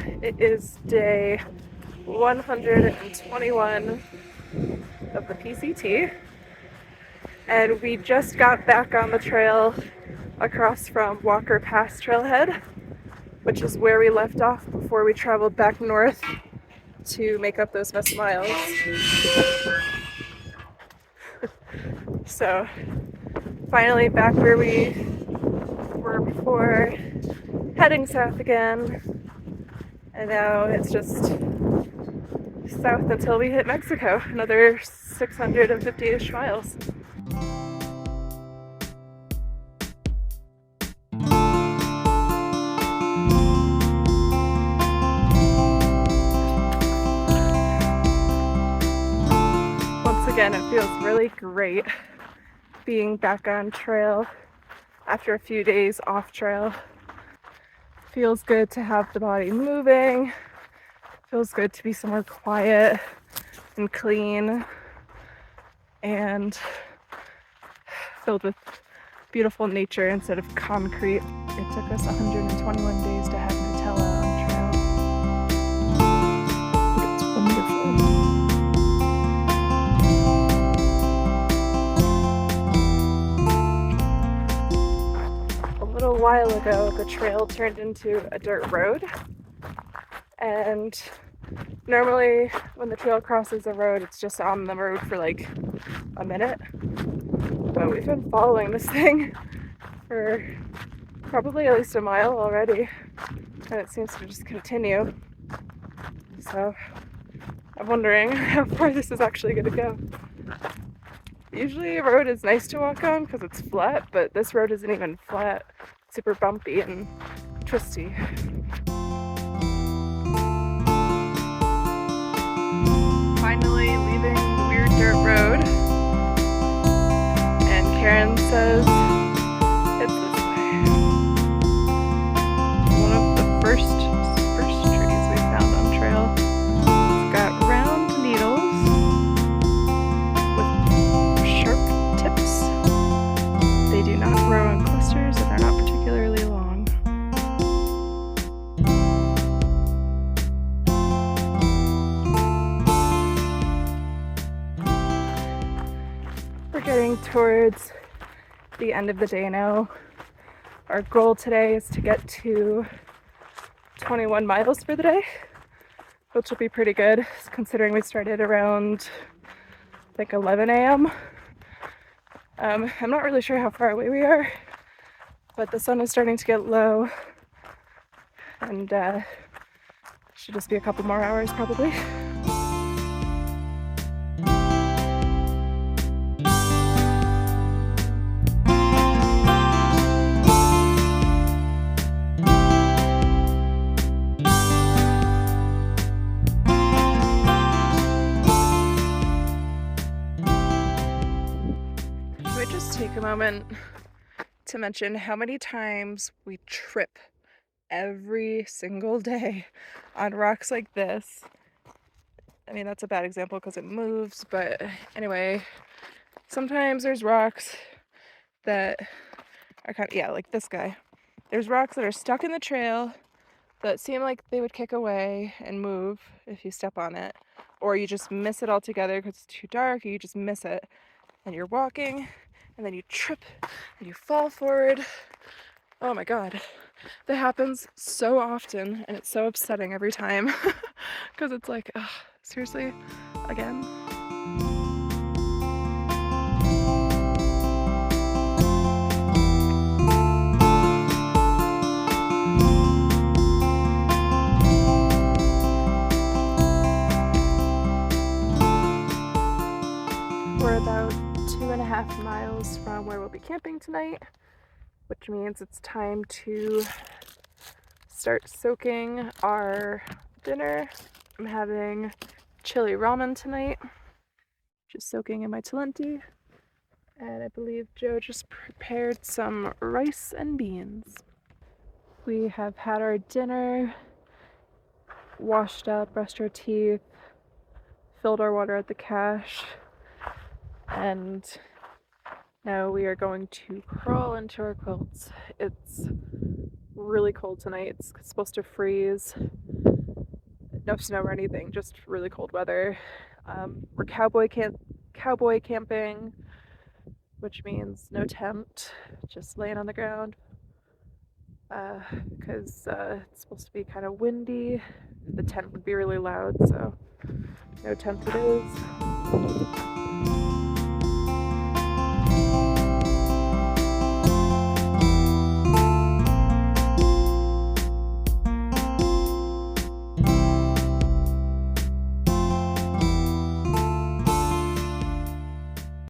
It is day 121 of the PCT, and we just got back on the trail across from Walker Pass Trailhead, which is where we left off before we traveled back north to make up those missed miles. So, finally back where we were before, heading south again, and now it's just south until we hit Mexico, another 650-ish miles. Once again, it feels really great being back on trail after a few days off trail. Feels good to have the body moving. Feels good to be somewhere quiet and clean and filled with beautiful nature instead of concrete. It took us 121 days to have Nutella on trail. But it's wonderful. A little while ago, the trail turned into a dirt road, and normally when the trail crosses a road, it's just on the road for like a minute, but we've been following this thing for probably at least a mile already, and it seems to just continue. So I'm wondering how far this is actually going to go. Usually a road is nice to walk on because it's flat, but this road isn't even flat. It's super bumpy and twisty. Finally leaving the weird dirt road, and Karen says it's this way. One of the first spruce trees we found on trail. It's got round needles with sharp tips. They do not grow in clusters and are not particularly long. We're getting towards the end of the day now. Our goal today is to get to 21 miles for the day, which will be pretty good considering we started around like 11 a.m. I'm not really sure how far away we are, but the sun is starting to get low, and should just be a couple more hours probably. Take a moment to mention how many times we trip every single day on rocks like this. I mean, that's a bad example because it moves, but anyway, sometimes there's rocks that are kind of, yeah, like this guy. There's rocks that are stuck in the trail that seem like they would kick away and move if you step on it, or you just miss it altogether because it's too dark, or you just miss it and you're walking and then you trip and you fall forward. Oh my god. That happens so often, and it's so upsetting every time because it's like, ugh, seriously? Again? We're about 2.5 miles from where we'll be camping tonight, which means it's time to start soaking our dinner. I'm having chili ramen tonight, just soaking in my talenti, and I believe Joe just prepared some rice and beans. We have had our dinner, washed up, brushed our teeth, filled our water at the cache, and now we are going to crawl into our quilts. It's really cold tonight. It's supposed to freeze. no snow or anything, just really cold weather. We're cowboy camping, which means no tent, just laying on the ground. Because it's supposed to be kind of windy. The tent would be really loud, so no tent it is.